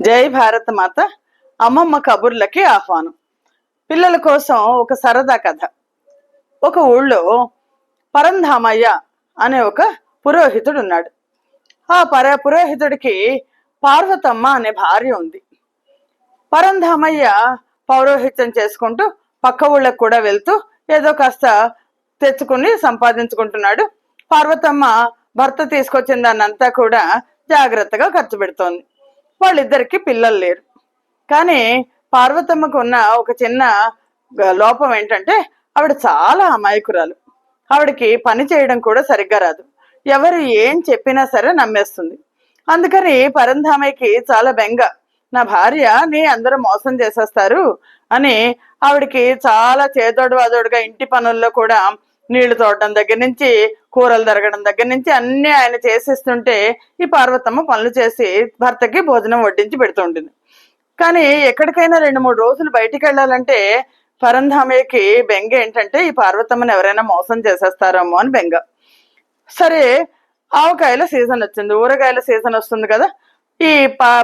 జై భారత మాత. అమ్మమ్మ కబుర్లకి ఆహ్వానం. పిల్లల కోసం ఒక సరదా కథ. ఒక ఊళ్ళో పరంధామయ్య అనే ఒక పురోహితుడు ఉన్నాడు. ఆ పురోహితుడికి పార్వతమ్మ అనే భార్య ఉంది. పరంధామయ్య పౌరోహిత్యం చేసుకుంటూ పక్క ఊళ్ళకు కూడా వెళ్తూ ఏదో కాస్త తెచ్చుకుని సంపాదించుకుంటున్నాడు. పార్వతమ్మ భర్త తీసుకొచ్చిన దాన్నంతా కూడా జాగ్రత్తగా ఖర్చు పెడుతోంది. వాళ్ళిద్దరికి పిల్లలు లేరు. కానీ పార్వతమ్మకు ఉన్న ఒక చిన్న లోపం ఏంటంటే ఆవిడ చాలా అమాయకురాలు. ఆవిడకి పని చేయడం కూడా సరిగ్గా రాదు. ఎవరు ఏం చెప్పినా సరే నమ్మేస్తుంది. అందుకని పరంధామయ్యకి చాలా బెంగ. నా భార్యని అందరూ మోసం చేసేస్తారు అని ఆవిడకి చాలా చేదోడు వాదోడుగా ఇంటి పనుల్లో కూడా నీళ్లు తోడడం దగ్గర నుంచి కూరలు తరగడం దగ్గర నుంచి అన్ని ఆయన చేసిస్తుంటే ఈ పార్వతమ్మ పనులు చేసి భర్తకి భోజనం వడ్డించి పెడుతుంటుంది. కానీ ఎక్కడికైనా 2-3 రోజులు బయటికి వెళ్ళాలంటే పరంధామయ్యకి బెంగ ఏంటంటే ఈ పార్వతమ్మని ఎవరైనా మోసం చేసేస్తారేమో అని బెంగ. సరే, ఆవకాయల సీజన్ వచ్చింది, ఊరగాయల సీజన్ వస్తుంది కదా. ఈ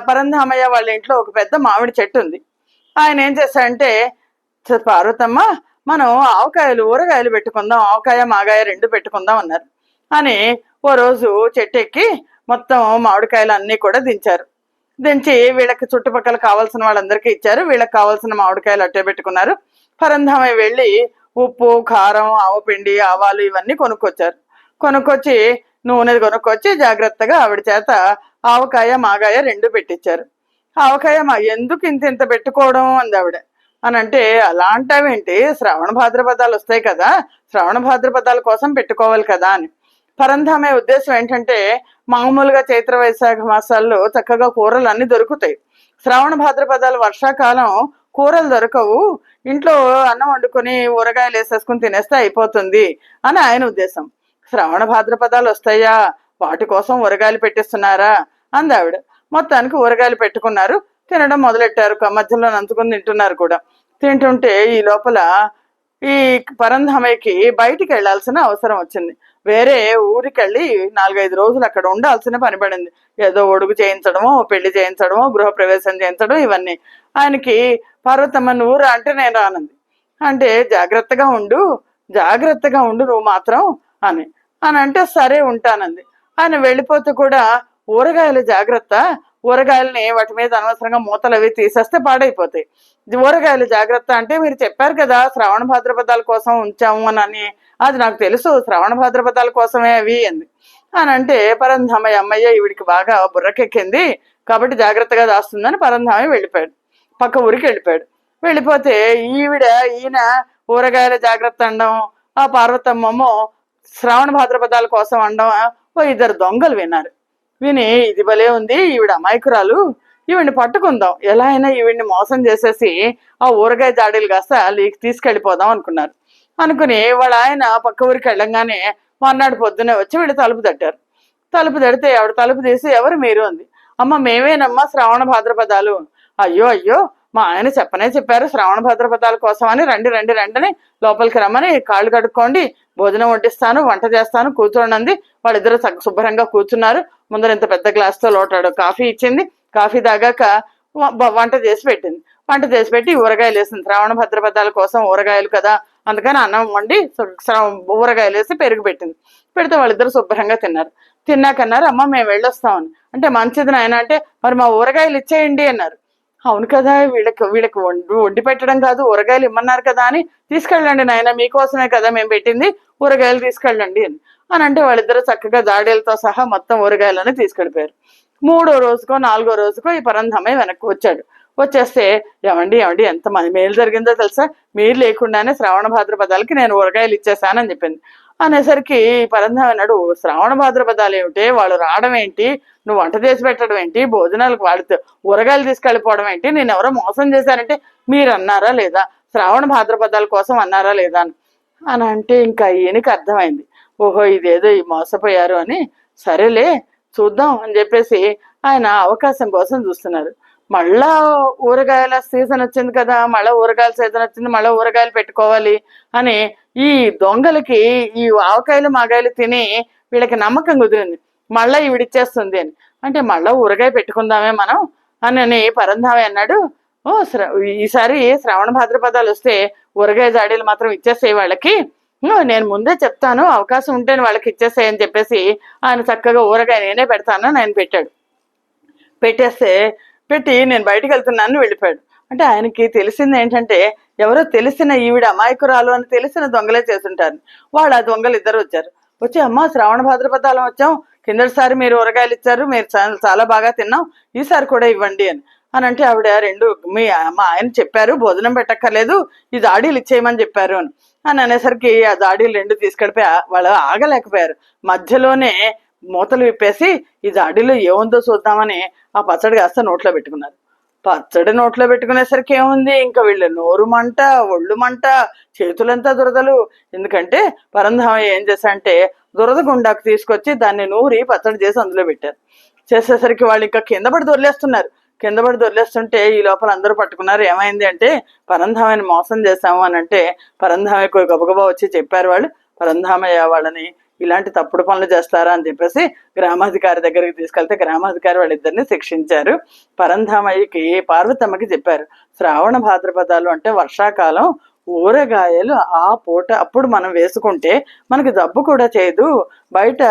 పరంధామయ్య వాళ్ళ ఇంట్లో ఒక పెద్ద మామిడి చెట్టు ఉంది. ఆయన ఏం చేశాడంటే, పార్వతమ్మ మనం ఆవకాయలు ఊరగాయలు పెట్టుకుందాం, ఆవకాయ మాగాయ 2 పెట్టుకుందాం అన్నారు. అని ఓ రోజు చెట్టు ఎక్కి మొత్తం మామిడికాయలు అన్నీ కూడా దించారు. దించి వీళ్ళకి చుట్టుపక్కల కావాల్సిన వాళ్ళందరికీ ఇచ్చారు. వీళ్ళకి కావాల్సిన మామిడికాయలు అట్టే పెట్టుకున్నారు. పరంధామయ్య వెళ్ళి ఉప్పు, కారం, ఆవపిండి, ఆవాలు ఇవన్నీ కొనుక్కొచ్చారు. కొనుక్కొచ్చి నూనె కొనుక్కొచ్చి జాగ్రత్తగా ఆవిడ చేత ఆవకాయ మాగాయ 2 పెట్టించారు. ఆవకాయ ఎందుకు ఇంత పెట్టుకోవడం అంది ఆవిడ. అని అంటే, అలా అంటావేంటి, శ్రావణ భాద్రపదాలు వస్తాయి కదా, శ్రావణ భాద్రపదాల కోసం పెట్టుకోవాలి కదా అని. పరంధామయ్య ఉద్దేశం ఏంటంటే, మామూలుగా చైత్ర వైశాఖ మాసాల్లో చక్కగా కూరలు అన్ని దొరుకుతాయి. శ్రావణ భాద్రపదాలు వర్షాకాలం కూరలు దొరకవు, ఇంట్లో అన్నం వండుకొని ఊరగాయలు వేసేసుకుని తినేస్తే అయిపోతుంది అని ఆయన ఉద్దేశం. శ్రావణ భాద్రపదాలు వస్తాయా, వాటి కోసం ఊరగాయలు పెట్టిస్తున్నారా అంది ఆవిడ. మొత్తానికి ఊరగాయలు పెట్టుకున్నారు, తినడం మొదలెట్టారు. మధ్యలో నంచుకుని తింటున్నారు కూడా. తింటుంటే ఈ లోపల ఈ పరంధామయ్యకి బయటికి వెళ్లాల్సిన అవసరం వచ్చింది. వేరే ఊరికి వెళ్ళి 4-5 రోజులు అక్కడ ఉండాల్సిన పని పడింది. ఏదో ఒడుగు చేయించడమో, పెళ్లి చేయించడమో, గృహప్రవేశం చేయించడం, ఇవన్నీ. ఆయనకి పార్వతమ్మ నువ్వు రా అంటే నేను రానంది. అంటే జాగ్రత్తగా ఉండు, జాగ్రత్తగా ఉండు నువ్వు మాత్రం అని అని అంటే సరే ఉంటానంది. ఆయన వెళ్ళిపోతే కూడా ఊరగాయలు జాగ్రత్త, ఊరగాయలని వాటి మీద అనవసరంగా మూతలు అవి తీసేస్తే పాడైపోతాయి, ఊరగాయలు జాగ్రత్త అంటే మీరు చెప్పారు కదా శ్రావణ భాద్రపదాల కోసం ఉంచాము అని. అది నాకు తెలుసు, శ్రావణ భాద్రపదాల కోసమే అవి అంది. అని అంటే పరంధామయ్య అమ్మయ్య ఈవిడికి బాగా బుర్రకెక్కింది కాబట్టి జాగ్రత్తగా దాస్తుందని పరంధామయ్య వెళ్ళిపోయాడు, పక్క ఊరికి వెళ్ళిపోయాడు. వెళ్ళిపోతే ఈయన ఊరగాయల జాగ్రత్త అనడం, ఆ పార్వతమ్మమ్మో శ్రావణ భాద్రపదాల కోసం అనడం ఓ 2 దొంగలు విన్నారు. విని ఇది భలే ఉంది, ఈవిడ అమాయకురాలు, ఈవిడ్ని పట్టుకుందాం, ఎలా అయినా ఈవిడ్ని మోసం చేసేసి ఆ ఊరగాయ జాడీలు కాస్త తీసుకెళ్ళిపోదాం అనుకున్నారు. అనుకుని వాళ్ళ ఆయన పక్క ఊరికి వెళ్ళంగానే మర్నాడు పొద్దునే వచ్చి వీళ్ళు తలుపు తట్టారు. తలుపు తడితే ఆవిడ తలుపు తీసి ఎవరు మీరు అంది. అమ్మ మేమేనమ్మా శ్రావణ భాద్రపదాలు. అయ్యో అయ్యో మా ఆయన చెప్పారు శ్రావణ భాద్రపదాల కోసం అని, రండి రండి రండి లోపలికి రమ్మని, కాళ్ళు కడుక్కోండి, భోజనం వడ్డిస్తాను, వంట చేస్తాను, కూర్చోండి అంది. వాళ్ళిద్దరూ శుభ్రంగా కూర్చున్నారు. ముందర ఇంత పెద్ద గ్లాస్తో లోటాడు కాఫీ ఇచ్చింది. కాఫీ తాగాక వంట చేసి పెట్టింది. వంట చేసి పెట్టి ఊరగాయలు వేసింది. శ్రావణ భద్రపదాల కోసం ఊరగాయలు కదా, అందుకని అన్నం వండి ఊరగాయలు వేసి పెరుగు పెట్టింది. పెడితే వాళ్ళిద్దరు శుభ్రంగా తిన్నారు. తిన్నాకన్నారు అమ్మ మేము వెళ్ళొస్తామని. అంటే మంచిది నాయన అంటే, మరి మా ఊరగాయలు ఇచ్చేయండి అన్నారు. అవును కదా, వీళ్ళకి వండి పెట్టడం కాదు, ఊరగాయలు ఇమ్మన్నారు కదా అని, తీసుకెళ్ళండి నాయన మీకోసమే కదా మేము పెట్టింది, ఊరగాయలు తీసుకెళ్ళండి అని అంటే వాళ్ళిద్దరూ చక్కగా దాడేలతో సహా మొత్తం ఊరగాయలని తీసుకెళ్ళిపోయారు. 3వ రోజుకో 4వ రోజుకో ఈ పరంధామయ్య వెనక్కి వచ్చాడు. వచ్చేస్తే ఏమండి ఎంత మేలు జరిగిందో తెలుసా, మీరు లేకుండానే శ్రావణ భాద్రపదాలకి నేను ఊరగాయలు ఇచ్చేసానని చెప్పింది. అనేసరికి పరంధామయ్య అన్నాడు, శ్రావణ భాద్రపదాలు ఏమిటి, వాళ్ళు రావడం ఏంటి, నువ్వు వంట చేసి పెట్టడం ఏంటి, భోజనాలకు వాళ్ళతో ఊరగాయలు తీసుకెళ్ళిపోవడం ఏంటి, నేను ఎవరో మోసం చేశానంటే మీరు అన్నారా లేదా, శ్రావణ భాద్రపదాల కోసం అన్నారా లేదా అని అంటే ఇంకా ఈయనకి అర్థమైంది, ఓహో ఇదేదో మోసపోయారు అని. సరేలే చూద్దాం అని చెప్పేసి ఆయన అవకాశం కోసం చూస్తున్నారు. మళ్ళా ఊరగాయల సీజన్ వచ్చింది కదా, మళ్ళీ ఊరగాయల సీజన్ వచ్చింది, మళ్ళీ ఊరగాయలు పెట్టుకోవాలి అని ఈ దొంగలకి ఈ ఆవకాయలు మాగాయలు తిని వీళ్ళకి నమ్మకం కుదిరింది, మళ్ళీ ఈవిడిచ్చేస్తుంది అని. అంటే మళ్ళీ ఊరగాయ పెట్టుకుందామే మనం అని పరంధామయ్య అన్నాడు. ఓ ఈసారి శ్రావణ భాద్రపదాలు వస్తే ఊరగాయ జాడీలు మాత్రం ఇచ్చేసేయి వాళ్ళకి, నేను ముందే చెప్తాను, అవకాశం ఉంటేనే వాళ్ళకి ఇచ్చేసేయని చెప్పేసి ఆయన చక్కగా ఊరగాయ నేనే పెడతాను అని ఆయన పెట్టాడు. పెట్టి నేను బయటికి వెళ్తున్నాను వెళ్ళిపోయాడు. అంటే ఆయనకి తెలిసింది ఏంటంటే ఎవరో తెలిసిన ఈవిడ అమాయకురాలు అని తెలిసిన దొంగలే చేస్తుంటారు. వాళ్ళు ఆ దొంగలు ఇద్దరు వచ్చారు. వచ్చి అమ్మ శ్రావణ భాద్రపదాలం వచ్చాం, కిందటిసారి మీరు ఊరగాయలు ఇచ్చారు, మీరు చాలా బాగా తిన్నాం, ఈసారి కూడా ఇవ్వండి అని అంటే ఆవిడ మా ఆయన చెప్పారు భోజనం పెట్టక్కర్లేదు, ఈ జాడీలు ఇచ్చేయమని చెప్పారు అని అనేసరికి ఆ జాడీలు 2 తీసుకెళ్ళిపోయి వాళ్ళు ఆగలేకపోయారు. మధ్యలోనే మూతలు విప్పేసి ఈ జాడీలో ఏముందో చూద్దామని ఆ పచ్చడి కాస్త నోట్లో పెట్టుకున్నారు. పచ్చడి నోట్లో పెట్టుకునేసరికి ఏముంది, ఇంకా వీళ్ళు నోరు మంట, ఒళ్ళు మంట, చేతులంతా దురదలు. ఎందుకంటే పరంధామయ్య ఏం చేశారంటే దురద గుండాకు తీసుకొచ్చి దాన్ని నూరి పచ్చడి చేసి అందులో పెట్టారు. చేసేసరికి వాళ్ళు ఇంకా కింద పడి దొర్లేస్తుంటే ఈ లోపల అందరూ పట్టుకున్నారు. ఏమైంది అంటే పరంధామయ్యని మోసం చేశాము అని అంటే పరంధామయ్య గబగబా వచ్చి చెప్పారు వాళ్ళు, పరంధామయ్య వాళ్ళని ఇలాంటి తప్పుడు పనులు చేస్తారా అని చెప్పేసి గ్రామాధికారి దగ్గరికి తీసుకెళ్తే గ్రామాధికారి వాళ్ళిద్దరిని శిక్షించారు. పరంధామయ్యకి పార్వతమ్మకి చెప్పారు, శ్రావణ భాద్రపదాలు అంటే వర్షాకాలం, ఊరగాయలు ఆ పూట అప్పుడు మనం వేసుకుంటే మనకి జబ్బు కూడా చేయదు, బయట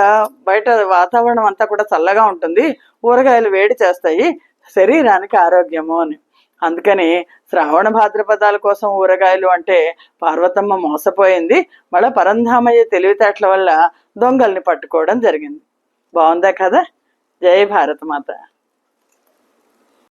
వాతావరణం అంతా కూడా చల్లగా ఉంటుంది, ఊరగాయలు వేడి చేస్తాయి, శరీరానికి ఆరోగ్యము అని. అందుకని శ్రావణ భాద్రపదాల కోసం ఊరగాయలు అంటే పార్వతమ్మ మోసపోయింది. మళ్ళీ పరంధామయ్య తెలివితేటల వల్ల దొంగల్ని పట్టుకోవడం జరిగింది. బాగుందా కదా? జై భారత మాత.